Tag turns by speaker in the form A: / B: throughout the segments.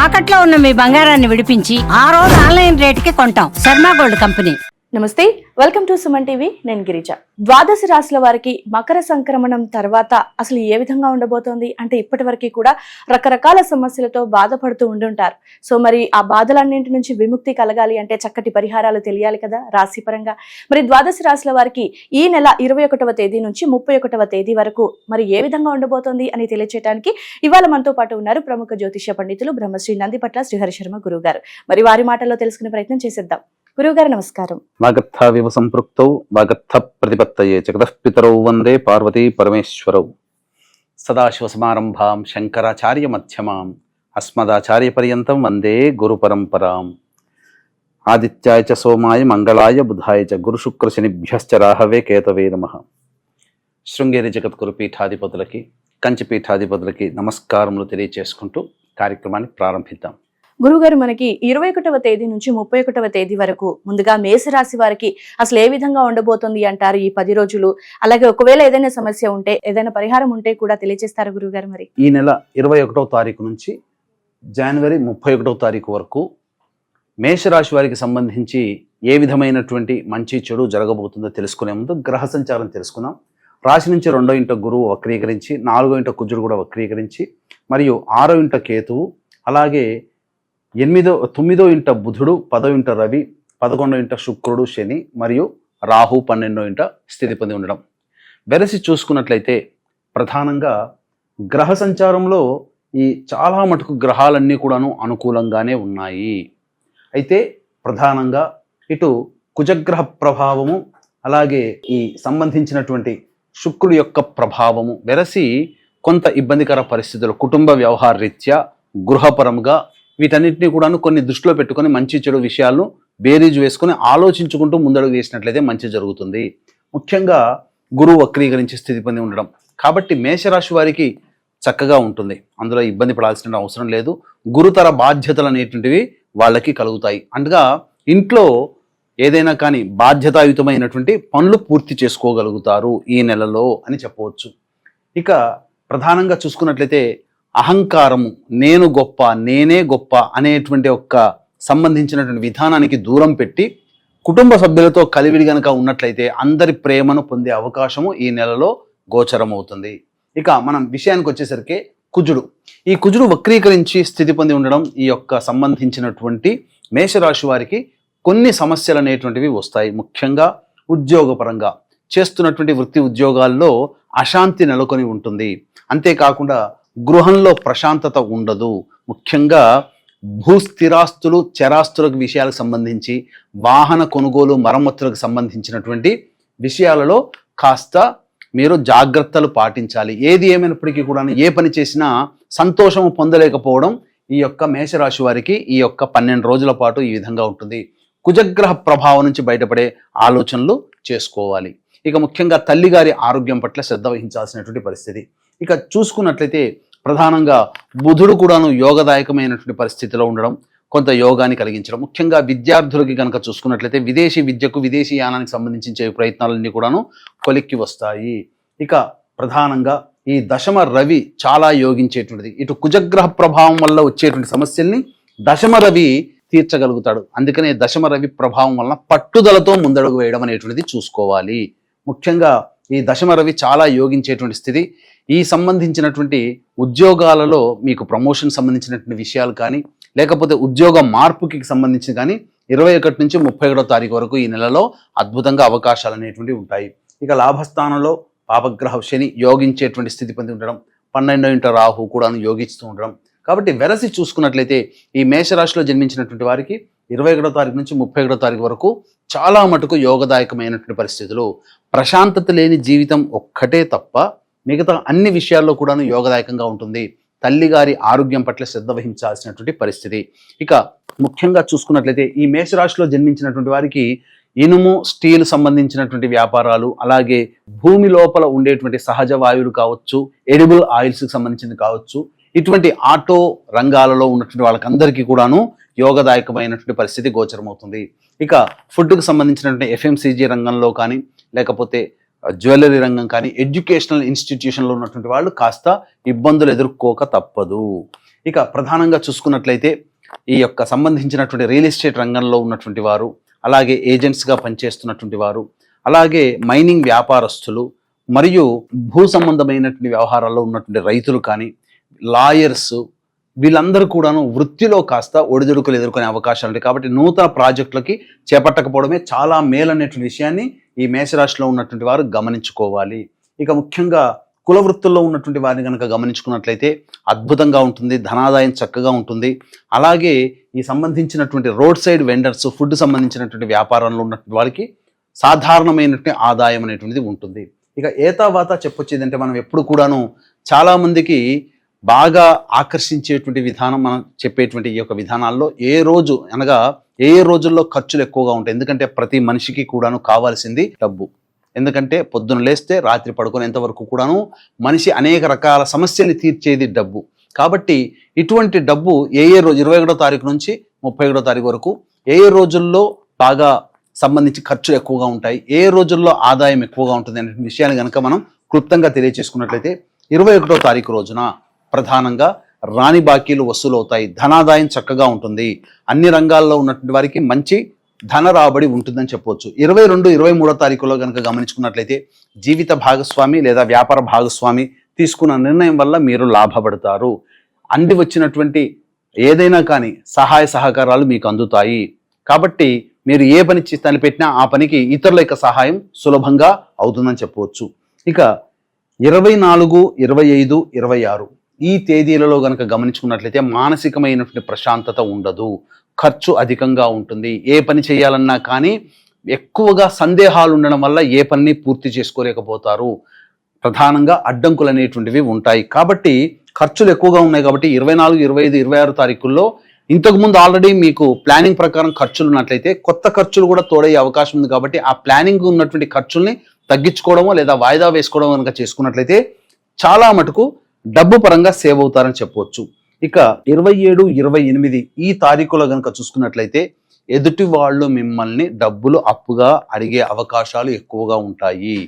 A: తాకట్లో ఉన్న మీ బంగారాన్ని విడిపించి ఆ రోజు ఆన్లైన్ రేటుకి కొంటాం. Sharma gold company.
B: నమస్తే, వెల్కమ్ టు సుమన్ టీవీ. నేను గిరిజ. ద్వాదశ రాశుల వారికి మకర సంక్రమణం తర్వాత అసలు ఏ విధంగా ఉండబోతోంది అంటే ఇప్పటి వరకు కూడా రకరకాల సమస్యలతో బాధపడుతూ ఉండుంటారు. సో మరి ఆ బాధలన్నింటి నుంచి విముక్తి కలగాలి అంటే చక్కటి పరిహారాలు తెలియాలి కదా రాశిపరంగా. మరి ద్వాదశ రాశుల వారికి ఈ నెల 21వ తేదీ నుంచి 31వ తేదీ వరకు మరి ఏ విధంగా ఉండబోతోంది అని తెలియచేయడానికి ఇవాళ మనతో పాటు ఉన్నారు ప్రముఖ జ్యోతిష్య పండితులు బ్రహ్మశ్రీ నందిపట్ల శ్రీహరి శర్మ గురువు గారు. మరి వారి మాటల్లో తెలుసుకునే ప్రయత్నం చేసేద్దాం. గురువుగారు నమస్కారం.
C: వాగర్థావివ సంపృక్తౌ వాగర్థ ప్రతిపత్తయే జగతః పితరౌ వందే పార్వతీ పరమేశ్వరౌ. సదాశివసమారంభాం శంకరాచార్య మధ్యమాం అస్మదాచార్య పర్యంతం వందే గురు పరంపరాం. ఆదిత్యాయ చ సోమాయ మంగళాయ బుధాయ చ గురు శుక్ర శనిభ్యశ్చ రాహవే కేతవే నమః. శృంగేరి జగద్గురు పీఠాధిపతులకి కంచి పీఠాధిపతులకి నమస్కారములు తెలియచేసుకుంటూ కార్యక్రమాన్ని ప్రారంభిద్దాం.
B: గురుగారు, మనకి 21వ తేదీ నుంచి 31వ తేదీ వరకు ముందుగా మేషరాశి వారికి అసలు ఏ విధంగా ఉండబోతుంది అంటారు ఈ 10 రోజులు? అలాగే ఒకవేళ ఏదైనా సమస్య ఉంటే ఏదైనా పరిహారం ఉంటే కూడా తెలియజేస్తారు గురుగారు. మరి
C: ఈ నెల 21వ తారీఖు నుంచి జనవరి 31వ తారీఖు వరకు మేషరాశి వారికి సంబంధించి ఏ విధమైనటువంటి మంచి చెడు జరగబోతుందో తెలుసుకునే ముందు గ్రహ సంచారం తెలుసుకుందాం. రాశి నుంచి 2వ ఇంట గురువు వక్రీకరించి, 4వ ఇంట కుజుడు కూడా వక్రీకరించి, మరియు 6వ ఇంట కేతువు, అలాగే 9వ ఇంట బుధుడు, 10వ ఇంట రవి, 11వ ఇంట శుక్రుడు శని, మరియు రాహు 12వ ఇంట స్థితి పొంది ఉండడం. వెరసి చూసుకున్నట్లయితే ప్రధానంగా గ్రహ సంచారంలో ఈ చాలా మటుకు గ్రహాలన్నీ కూడాను అనుకూలంగానే ఉన్నాయి. అయితే ప్రధానంగా ఇటు కుజగ్రహ ప్రభావము, అలాగే ఈ సంబంధించినటువంటి శుక్రుడి యొక్క ప్రభావము వెరసి కొంత ఇబ్బందికర పరిస్థితులు కుటుంబ వ్యవహార రీత్యా గృహపరంగా వీటన్నిటిని కూడాను కొన్ని దృష్టిలో పెట్టుకొని మంచి చెడు విషయాలను బేరీజు వేసుకొని ఆలోచించుకుంటూ ముందడుగు వేసినట్లయితే మంచి జరుగుతుంది. ముఖ్యంగా గురువు వక్రీకరించి స్థితి పొంది ఉండడం కాబట్టి మేషరాశి వారికి చక్కగా ఉంటుంది. అందులో ఇబ్బంది పడాల్సిన అవసరం లేదు. గురుతర బాధ్యతలు అనేటువంటివి వాళ్ళకి కలుగుతాయి. అనగా ఇంట్లో ఏదైనా కానీ బాధ్యతాయుతమైనటువంటి పనులు పూర్తి చేసుకోగలుగుతారు ఈ నెలలో అని చెప్పవచ్చు. ఇక ప్రధానంగా చూసుకున్నట్లయితే అహంకారము, నేను గొప్ప, నేనే గొప్ప అనేటువంటి ఒక సంబంధించినటువంటి విధానానికి దూరం పెట్టి కుటుంబ సభ్యులతో కలివిడి గనక ఉన్నట్లయితే అందరి ప్రేమను పొందే అవకాశము ఈ నెలలో గోచరమవుతుంది. ఇక మనం విషయానికి వచ్చేసరికి ఈ కుజుడు వక్రీకరించి స్థితి పొంది ఉండడం ఈ యొక్క సంబంధించినటువంటి మేషరాశి వారికి కొన్ని సమస్యలు అనేటువంటివి వస్తాయి. ముఖ్యంగా ఉద్యోగపరంగా చేస్తున్నటువంటి వృత్తి ఉద్యోగాల్లో అశాంతి నెలకొని ఉంటుంది. అంతేకాకుండా గృహంలో ప్రశాంతత ఉండదు. ముఖ్యంగా భూస్థిరాస్తులు, చరాస్తులకు విషయాలకు సంబంధించి, వాహన కొనుగోలు మరమ్మతులకు సంబంధించినటువంటి విషయాలలో కాస్త మీరు జాగ్రత్తలు పాటించాలి. ఏది ఏమైనప్పటికీ కూడా ఏ పని చేసినా సంతోషము పొందలేకపోవడం ఈ యొక్క మేషరాశి వారికి ఈ యొక్క 12 రోజుల పాటు ఈ విధంగా ఉంటుంది. కుజగ్రహ ప్రభావం నుంచి బయటపడే ఆలోచనలు చేసుకోవాలి. ఇక ముఖ్యంగా తల్లిగారి ఆరోగ్యం పట్ల శ్రద్ధ వహించాల్సినటువంటి పరిస్థితి. ఇక చూసుకున్నట్లయితే ప్రధానంగా బుధుడు కూడాను యోగదాయకమైనటువంటి పరిస్థితిలో ఉండడం, కొంత యోగాన్ని కలిగించడం. ముఖ్యంగా విద్యార్థులకి కనుక చూసుకున్నట్లయితే విదేశీ విద్యకు, విదేశీ యానానికి సంబంధించే ప్రయత్నాలన్నీ కూడాను కొలిక్కి వస్తాయి. ఇక ప్రధానంగా ఈ దశమ రవి చాలా యోగించేటువంటిది. ఇటు కుజగ్రహ ప్రభావం వల్ల వచ్చేటువంటి సమస్యల్ని దశమ రవి తీర్చగలుగుతాడు. అందుకనే దశమ రవి ప్రభావం వలన పట్టుదలతో ముందడుగు వేయడం అనేటువంటిది చూసుకోవాలి. ముఖ్యంగా ఈ దశమ రవి చాలా యోగించేటువంటి స్థితి. ఈ సంబంధించినటువంటి ఉద్యోగాలలో మీకు ప్రమోషన్ సంబంధించినటువంటి విషయాలు కానీ, లేకపోతే ఉద్యోగ మార్పుకి సంబంధించి కానీ 21 నుంచి 31వ తారీఖు వరకు ఈ నెలలో అద్భుతంగా అవకాశాలు అనేటువంటివి ఉంటాయి. ఇక లాభస్థానంలో పాపగ్రహ శని యోగించేటువంటి స్థితి పొంది ఉండడం, 12వ ఇంట రాహు కూడా యోగిస్తూ ఉండడం. కాబట్టి వెరసి చూసుకున్నట్లయితే ఈ మేషరాశిలో జన్మించినటువంటి వారికి 21వ తారీఖు నుంచి 31వ తారీఖు వరకు చాలా మటుకు యోగదాయకమైనటువంటి పరిస్థితులు. ప్రశాంతత లేని జీవితం ఒక్కటే తప్ప మిగతా అన్ని విషయాల్లో కూడాను యోగదాయకంగా ఉంటుంది. తల్లిగారి ఆరోగ్యం పట్ల శ్రద్ధ వహించాల్సినటువంటి పరిస్థితి. ఇక ముఖ్యంగా చూసుకున్నట్లయితే ఈ మేషరాశిలో జన్మించినటువంటి వారికి ఇనుము, స్టీల్ సంబంధించినటువంటి వ్యాపారాలు, అలాగే భూమి లోపల ఉండేటువంటి సహజ వాయువులు కావచ్చు, ఎడిబుల్ ఆయిల్స్కి సంబంధించింది కావచ్చు, ఇటువంటి ఆటో రంగాలలో ఉన్నటువంటి వాళ్ళకందరికీ కూడాను యోగదాయకమైనటువంటి పరిస్థితి గోచరమవుతుంది. ఇక ఫుడ్కు సంబంధించినటువంటి ఎఫ్ఎంసీజీ రంగంలో కానీ, లేకపోతే జ్యువెలరీ రంగం కానీ, ఎడ్యుకేషనల్ ఇన్స్టిట్యూషన్లో ఉన్నటువంటి వాళ్ళు కాస్త ఇబ్బందులు ఎదుర్కోక తప్పదు. ఇక ప్రధానంగా చూసుకున్నట్లయితే ఈ యొక్క సంబంధించినటువంటి రియల్ ఎస్టేట్ రంగంలో ఉన్నటువంటి వారు, అలాగే ఏజెంట్స్గా పనిచేస్తున్నటువంటి వారు, అలాగే మైనింగ్ వ్యాపారస్తులు, మరియు భూ సంబంధమైనటువంటి వ్యవహారాల్లో ఉన్నటువంటి రైతులు కానీ, లాయర్స్, వీళ్ళందరూ కూడాను వృత్తిలో కాస్త ఒడిదుడుకులు ఎదుర్కొనే అవకాశాలు ఉంటాయి. కాబట్టి నూతన ప్రాజెక్టులకి చేపట్టకపోవడమే చాలా మేలనేటువంటి విషయాన్ని ఈ మేషరాశిలో ఉన్నటువంటి వారు గమనించుకోవాలి. ఇక ముఖ్యంగా కుల వృత్తుల్లో ఉన్నటువంటి వారిని కనుక గమనించుకున్నట్లయితే అద్భుతంగా ఉంటుంది, ధనాదాయం చక్కగా ఉంటుంది. అలాగే ఈ సంబంధించినటువంటి రోడ్ సైడ్ వెండర్స్, ఫుడ్ సంబంధించినటువంటి వ్యాపారంలో ఉన్నటువంటి వారికి సాధారణమైనటువంటి ఆదాయం అనేటువంటిది ఉంటుంది. ఇక ఏతావాత చెప్పొచ్చేది అంటే మనం ఎప్పుడు కూడాను చాలామందికి బాగా ఆకర్షించేటువంటి విధానం, మనం చెప్పేటువంటి ఈ యొక్క విధానాల్లో ఏ రోజు అనగా ఏ రోజుల్లో ఖర్చులు ఎక్కువగా ఉంటాయి. ఎందుకంటే ప్రతి మనిషికి కూడాను కావాల్సింది డబ్బు. ఎందుకంటే పొద్దున లేస్తే రాత్రి పడుకునేంత వరకు కూడాను మనిషి అనేక రకాల సమస్యలు తీర్చేది డబ్బు. కాబట్టి ఇటువంటి డబ్బు ఏ రోజు 21వ తారీఖు నుంచి 31వ తారీఖు వరకు ఏ రోజుల్లో బాగా సంబంధించి ఖర్చులు ఎక్కువగా ఉంటాయి, ఏ రోజుల్లో ఆదాయం ఎక్కువగా ఉంటుంది అనే విషయాన్ని కనుక మనం క్లుప్తంగా తెలియజేసుకున్నట్లయితే 21వ తారీఖు రోజున ప్రధానంగా రాని బాకీలు వసూలు అవుతాయి, ధనాదాయం చక్కగా ఉంటుంది, అన్ని రంగాల్లో ఉన్నటువంటి వారికి మంచి ధన రాబడి ఉంటుందని చెప్పవచ్చు. 22, 23వ తారీఖులో కనుక గమనించుకున్నట్లయితే జీవిత భాగస్వామి లేదా వ్యాపార భాగస్వామి తీసుకున్న నిర్ణయం వల్ల మీరు లాభపడతారు. అంది వచ్చినటువంటి ఏదైనా కానీ సహాయ సహకారాలు మీకు అందుతాయి. కాబట్టి మీరు ఏ పని తలపెట్టినా ఆ పనికి ఇతరుల యొక్క సహాయం సులభంగా అవుతుందని చెప్పవచ్చు. ఇక 24, 25, 26 ఈ తేదీలలో కనుక గమనించుకున్నట్లయితే మానసికమైనటువంటి ప్రశాంతత ఉండదు, ఖర్చు అధికంగా ఉంటుంది. ఏ పని చేయాలన్నా కానీ ఎక్కువగా సందేహాలు ఉండడం వల్ల ఏ పనిని పూర్తి చేసుకోలేకపోతారు. ప్రధానంగా అడ్డంకులు అనేటువంటివి ఉంటాయి. కాబట్టి ఖర్చులు ఎక్కువగా ఉన్నాయి. కాబట్టి 24, 25, 26 తారీఖుల్లో ఇంతకుముందు ఆల్రెడీ మీకు ప్లానింగ్ ప్రకారం ఖర్చులు ఉన్నట్లయితే కొత్త ఖర్చులు కూడా తోడయ్యే అవకాశం ఉంది. కాబట్టి ఆ ప్లానింగ్ ఉన్నటువంటి ఖర్చుల్ని తగ్గించుకోవడమో లేదా వాయిదా వేసుకోవడం కనుక చేసుకున్నట్లయితే చాలా మటుకు డబ్బు పరంగా సేవ్ అవుతారని చెప్పవచ్చు. ఇక 27, 28 ఈ తారీఖులో కనుక చూసుకున్నట్లయితే ఎదుటి వాళ్ళు మిమ్మల్ని డబ్బులు అప్పుగా అడిగే అవకాశాలు ఎక్కువగా ఉంటాయి.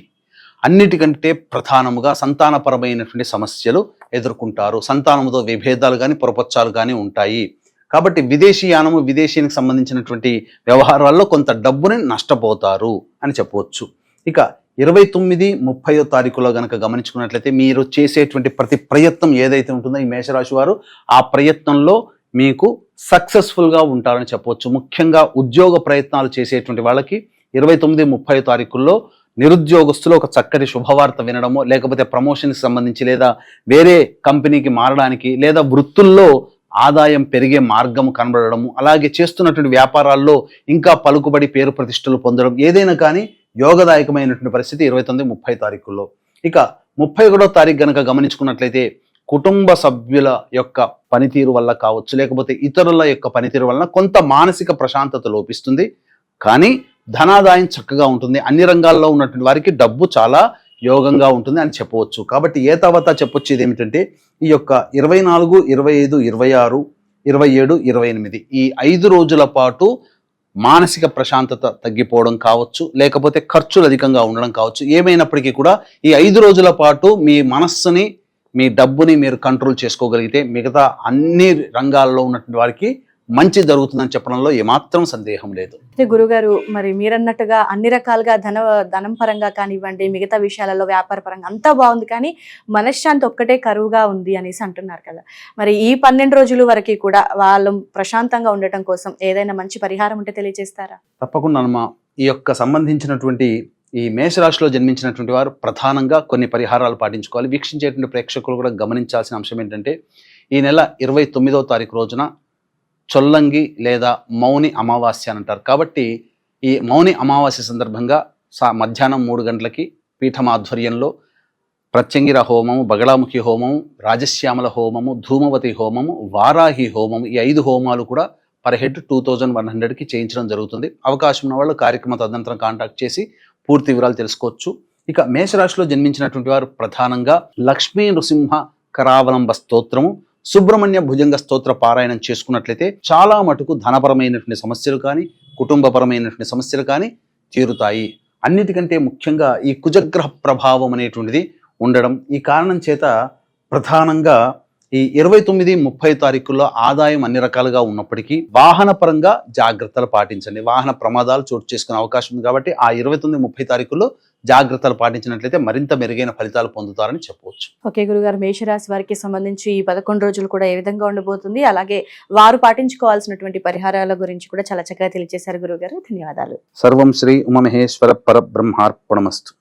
C: అన్నిటికంటే ప్రధానముగా సంతానపరమైనటువంటి సమస్యలు ఎదుర్కొంటారు. సంతానంతో విభేదాలు కానీ పొరపచ్చాలు కానీ ఉంటాయి. కాబట్టి విదేశీయానము, విదేశీయానికి సంబంధించినటువంటి వ్యవహారాల్లో కొంత డబ్బుని నష్టపోతారు అని చెప్పవచ్చు. ఇక 29, 30వ తారీఖులో కనుక గమనించుకున్నట్లయితే మీరు చేసేటువంటి ప్రతి ప్రయత్నం ఏదైతే ఉంటుందో ఈ మేషరాశి వారు ఆ ప్రయత్నంలో మీకు సక్సెస్ఫుల్గా ఉంటారని చెప్పవచ్చు. ముఖ్యంగా ఉద్యోగ ప్రయత్నాలు చేసేటువంటి వాళ్ళకి 29, 30వ తారీఖుల్లో నిరుద్యోగస్తులు ఒక చక్కటి శుభవార్త వినడమో, లేకపోతే ప్రమోషన్కి సంబంధించి లేదా వేరే కంపెనీకి మారడానికి లేదా వృత్తుల్లో ఆదాయం పెరిగే మార్గం కనబడము, అలాగే చేస్తున్నటువంటి వ్యాపారాల్లో ఇంకా పలుకుబడి పేరు ప్రతిష్టలు పొందడం, ఏదైనా కానీ యోగదాయకమైనటువంటి పరిస్థితి 29, 30 తారీఖుల్లో. ఇక 31వ తారీఖు కనుక గమనించుకున్నట్లయితే కుటుంబ సభ్యుల యొక్క పనితీరు వల్ల కావచ్చు, లేకపోతే ఇతరుల యొక్క పనితీరు వలన కొంత మానసిక ప్రశాంతత లోపిస్తుంది. కానీ ధనాదాయం చక్కగా ఉంటుంది. అన్ని రంగాల్లో ఉన్నటువంటి వారికి డబ్బు చాలా యోగంగా ఉంటుంది అని చెప్పవచ్చు. కాబట్టి ఏతావత చెప్పొచ్చేది ఏమిటంటే ఈ యొక్క 24, 25, 26, 27, 28 ఈ 5 రోజుల పాటు మానసిక ప్రశాంతత తగ్గిపోవడం కావచ్చు, లేకపోతే ఖర్చులు అధికంగా ఉండడం కావచ్చు. ఏమైనప్పటికీ కూడా ఈ 5 రోజుల పాటు మీ మనస్సుని, మీ డబ్బుని మీరు కంట్రోల్ చేసుకోగలిగితే మిగతా అన్ని రంగాల్లో ఉన్నటువంటి వారికి మంచి జరుగుతుందని చెప్పడంలో ఏమాత్రం సందేహం లేదు.
B: గురుగారు, మరి మీరన్నట్టుగా అన్ని రకాలుగా ధనం పరంగా కానివ్వండి, మిగతా విషయాలలో వ్యాపార పరంగా అంతా బాగుంది, కానీ మనశ్శాంతి ఒక్కటే కరువుగా ఉంది అనేసి అంటున్నారు కదా. మరి ఈ 12 రోజుల వరకు కూడా వాళ్ళు ప్రశాంతంగా ఉండటం కోసం ఏదైనా మంచి పరిహారం ఉంటే తెలియజేస్తారా?
C: తప్పకుండా అమ్మా. ఈ యొక్క సంబంధించినటువంటి ఈ మేషరాశిలో జన్మించినటువంటి వారు ప్రధానంగా కొన్ని పరిహారాలు పాటించుకోవాలి. వీక్షించేటువంటి ప్రేక్షకులు కూడా గమనించాల్సిన అంశం ఏంటంటే ఈ నెల 29వ తారీఖు రోజున చొల్లంగి లేదా మౌని అమావాస్య అని అంటారు. కాబట్టి ఈ మౌని అమావాస్య సందర్భంగా మధ్యాహ్నం 3 గంటలకి పీఠం ఆధ్వర్యంలో ప్రత్యంగిర హోమము, బగళాముఖి హోమము, రాజశ్యామల హోమము, ధూమవతి హోమము, వారాహి హోమము, ఈ 5 హోమాలు కూడా పర్ హెడ్ 2100కి చేయించడం జరుగుతుంది. అవకాశం ఉన్న వాళ్ళు కార్యక్రమ తదనంతరం కాంటాక్ట్ చేసి పూర్తి వివరాలు తెలుసుకోవచ్చు. ఇక మేషరాశిలో జన్మించినటువంటి వారు ప్రధానంగా లక్ష్మీ నృసింహ కరావలంబ స్తోత్రము, సుబ్రహ్మణ్య భుజంగ స్తోత్ర పారాయణం చేసుకున్నట్లయితే చాలా మటుకు ధనపరమైనటువంటి సమస్యలు కానీ, కుటుంబపరమైనటువంటి సమస్యలు కానీ తీరుతాయి. అన్నిటికంటే ముఖ్యంగా ఈ కుజగ్రహ ప్రభావం అనేటువంటిది ఉండడం, ఈ కారణం చేత ప్రధానంగా ఈ 29, 30 తారీఖుల్లో ఆదాయం అన్ని రకాలుగా ఉన్నప్పటికీ వాహన పరంగా జాగ్రత్తలు పాటించండి. వాహన ప్రమాదాలు చోటు చేసుకునే అవకాశం ఉంది కాబట్టి ఆ 29, 30 తారీఖుల్లో జాగ్రత్తలు పాటించినట్లయితే మరింత మెరుగైన ఫలితాలు పొందుతారని చెప్పవచ్చు.
B: ఓకే గురుగారు, మేషరాశి వారికి సంబంధించి ఈ 11 రోజులు కూడా ఏ విధంగా ఉండబోతుంది, అలాగే వారు పాటించుకోవాల్సినటువంటి పరిహారాల గురించి కూడా చాలా చక్కగా తెలియజేశారు గురుగారు. ధన్యవాదాలు.
C: సర్వం శ్రీ ఉమామహేశ్వర పరబ్రహ్మార్పణమస్తు.